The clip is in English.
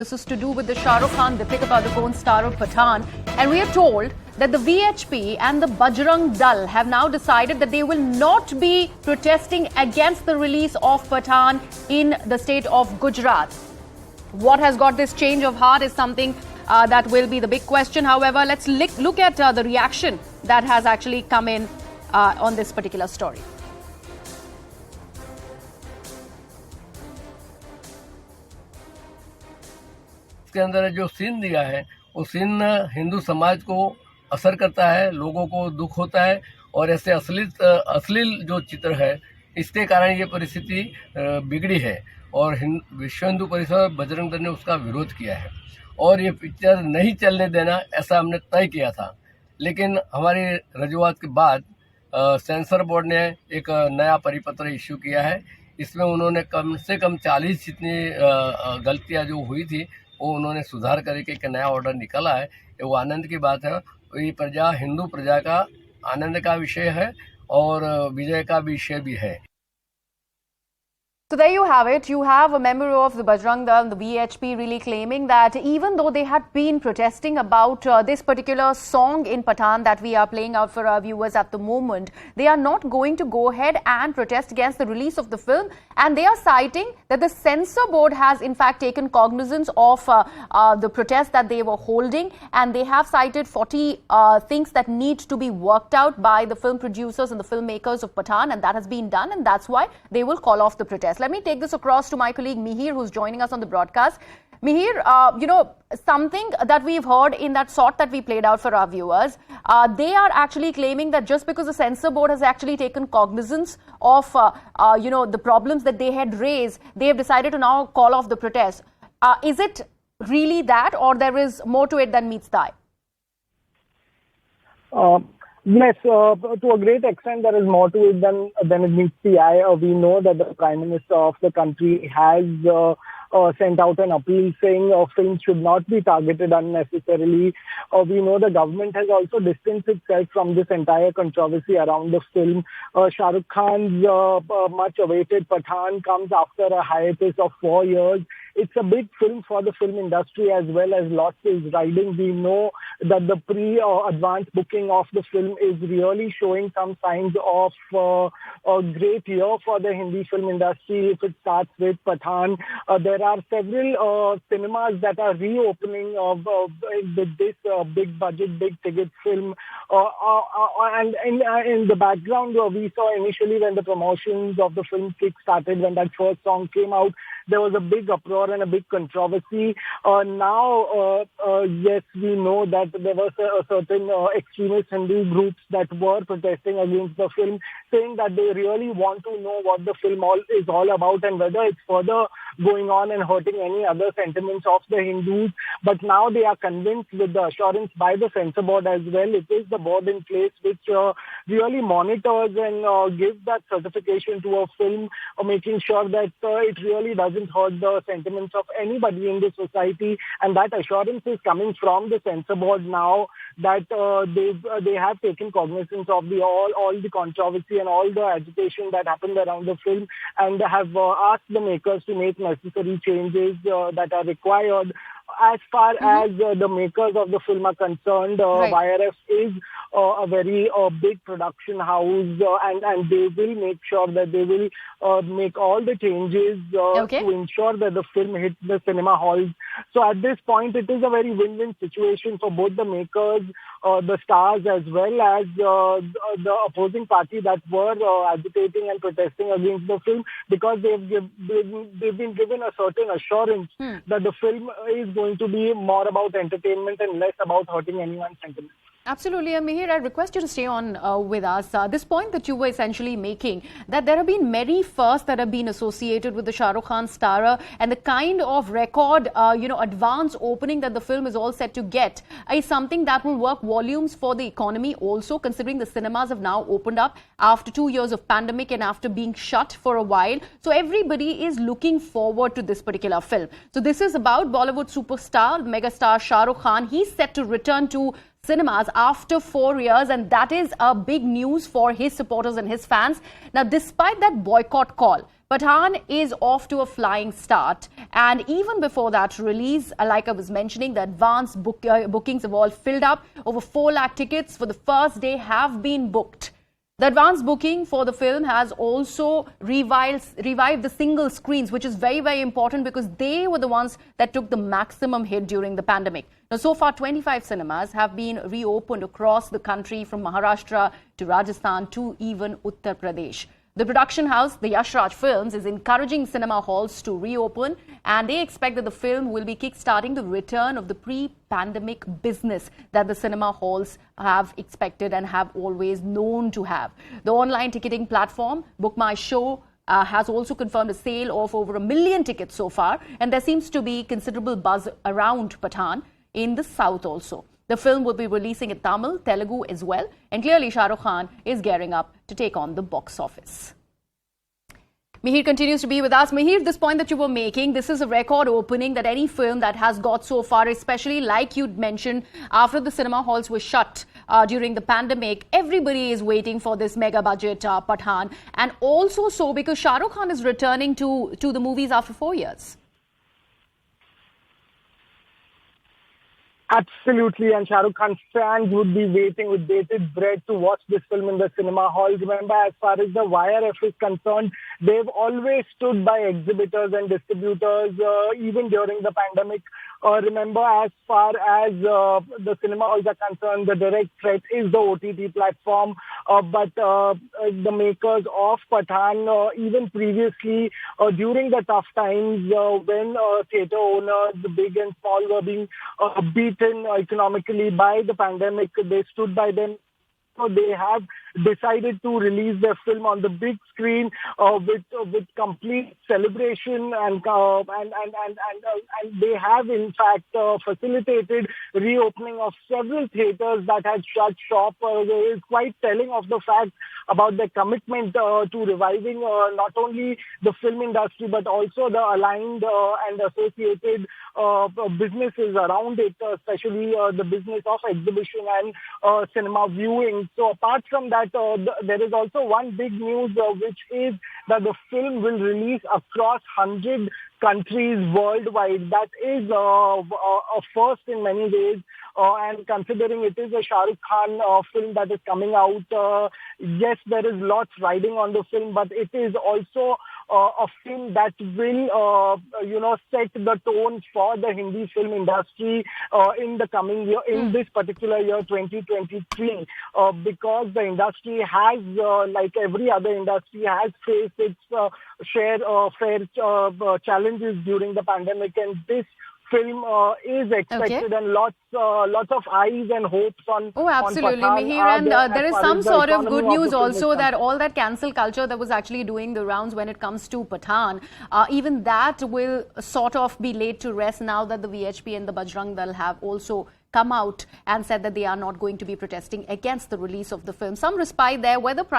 This is to do with the Shah Rukh Khan, Deepika Padukone star of Pathaan. And we are told that the VHP and the Bajrang Dal have now decided that they will not be protesting against the release of Pathaan in the state of Gujarat. What has got this change of heart is something that will be the big question. However, let's look at the reaction that has actually come in on this particular story. इसके अंदर जो scene दिया है वो scene Hindu समाज को असर करता है, लोगों को दुख होता है और ऐसे अश्लील जो चित्र है इसके कारण ये परिस्थिति बिगड़ी है और विश्व हिंदू परिषद बजरंग दल ने उसका विरोध किया है और ये पिक्चर नहीं चलने देना ऐसा हमने तय किया था। लेकिन हमारी रजूआत के बाद सेंसर बोर्ड ने एक नया परिपत्र इश्यू किया है। इसमें उन्होंने कम से कम 40 जितनी गलतियां जो हुई थी वो उन्होंने सुधार करके एक नया ऑर्डर निकाला है। वो आनंद की बात है। ये प्रजा हिंदू प्रजा का आनंद का विषय है और विजय का विषय भी है। So there you have it. You have a member of the Bajrang Dal, the VHP, really claiming that even though they had been protesting about this particular song in Pathaan that we are playing out for our viewers at the moment, they are not going to go ahead and protest against the release of the film. And they are citing that the censor board has in fact taken cognizance of the protest that they were holding, and they have cited 40 things that need to be worked out by the film producers and the filmmakers of Pathaan, and that has been done, and that's why they will call off the protest. Let me take this across to my colleague Mihir, who's joining us on the broadcast. Mihir, something that we've heard in that sort that we played out for our viewers, they are actually claiming that just because the censor board has actually taken cognizance of, the problems that they had raised, they have decided to now call off the protest. Is it really that, or there is more to it than meets the eye? Yes, to a great extent, there is more to it than it meets the eye. We know that the Prime Minister of the country has sent out an appeal saying films should not be targeted unnecessarily. We know the government has also distanced itself from this entire controversy around the film. Shah Rukh Khan's much-awaited Pathaan comes after a hiatus of 4 years. It's a big film for the film industry as well as lots is riding. We know that the advanced booking of the film is really showing some signs of a great year for the Hindi film industry. If it starts with Pathaan, there are several cinemas that are reopening with this big budget, big ticket film. And in the background, we saw initially when the promotions of the film kick-started, when that first song came out, there was a big uproar and a big controversy. Now, yes, we know that there were certain extremist Hindu groups that were protesting against the film, saying that they really want to know what the film is all about and whether it's further going on and hurting any other sentiments of the Hindus. But now they are convinced with the assurance by the censor board as well. It is the board in place which really monitors and gives that certification to a film, making sure that it really doesn't hurt the sentiments of anybody in the society. And that assurance is coming from the censor board now that they have taken cognizance of all the controversy and all the agitation that happened around the film, and have asked the makers to make necessary changes that are required. As far as the makers of the film are concerned, YRF is a very big production house, and they will make sure that they will make all the changes to ensure that the film hits the cinema halls. So at this point, it is a very win-win situation for both the makers, the stars, as well as the opposing party that were agitating and protesting against the film, because they've been given a certain assurance that the film is going to be more about entertainment and less about hurting anyone's sentiments. Absolutely. And Mihir, I request you to stay on with us. This point that you were essentially making, that there have been many firsts that have been associated with the Shah Rukh Khan starrer, and the kind of record, advance opening that the film is all set to get is something that will work volumes for the economy also, considering the cinemas have now opened up after 2 years of pandemic and after being shut for a while. So everybody is looking forward to this particular film. So this is about Bollywood superstar, megastar Shah Rukh Khan. He's set to return to cinemas after 4 years, and that is a big news for his supporters and his fans. Now, despite that boycott call, Pathaan is off to a flying start, and even before that release, like I was mentioning, the advance bookings have all filled up. Over 4 lakh tickets for the first day have been booked. The advance booking for the film has also revived the single screens, which is very, very important because they were the ones that took the maximum hit during the pandemic. Now, so far, 25 cinemas have been reopened across the country, from Maharashtra to Rajasthan to even Uttar Pradesh. The production house, the Yash Raj Films, is encouraging cinema halls to reopen, and they expect that the film will be kick-starting the return of the pre-pandemic business that the cinema halls have expected and have always known to have. The online ticketing platform, Book My Show, has also confirmed a sale of over 1 million tickets so far, and there seems to be considerable buzz around Pathaan in the south also. The film will be releasing in Tamil, Telugu as well, and clearly Shah Rukh Khan is gearing up to take on the box office. Mihir continues to be with us. Mihir, this point that you were making, this is a record opening that any film that has got so far, especially like you'd mentioned, after the cinema halls were shut during the pandemic, everybody is waiting for this mega budget Pathaan, and also so because Shah Rukh Khan is returning to the movies after 4 years. Absolutely, and Shah Rukh Khan fans would be waiting with bated breath to watch this film in the cinema halls. Remember, as far as the YRF is concerned, they've always stood by exhibitors and distributors, even during the pandemic. Remember, as far as the cinema halls are concerned, the direct threat is the OTT platform. But the makers of Pathaan, even previously, during the tough times when theatre owners, the big and small, were being beaten economically by the pandemic, they stood by them. So they have decided to release their film on the big screen with complete celebration, and they have in fact facilitated reopening of several theatres that had shut shop. It is quite telling of the fact about their commitment to reviving not only the film industry but also the aligned and associated businesses around it, especially the business of exhibition and cinema viewing. So apart from that, there is also one big news, which is that the film will release across 100 countries worldwide. That is a first in many ways. And considering it is a Shah Rukh Khan film that is coming out, yes, there is lots riding on the film, but it is also a film that will, set the tone for the Hindi film industry in the coming year, in this particular year, 2023, because the industry has, like every other industry, has faced its share of challenges during the pandemic, and this film is expected, and lots of eyes and hopes on. Oh, absolutely, on Mihir, and there is some sort of good news also that all that cancel culture that was actually doing the rounds when it comes to Pathaan, even that will sort of be laid to rest now that the VHP and the Bajrang Dal have also come out and said that they are not going to be protesting against the release of the film. Some respite there, whether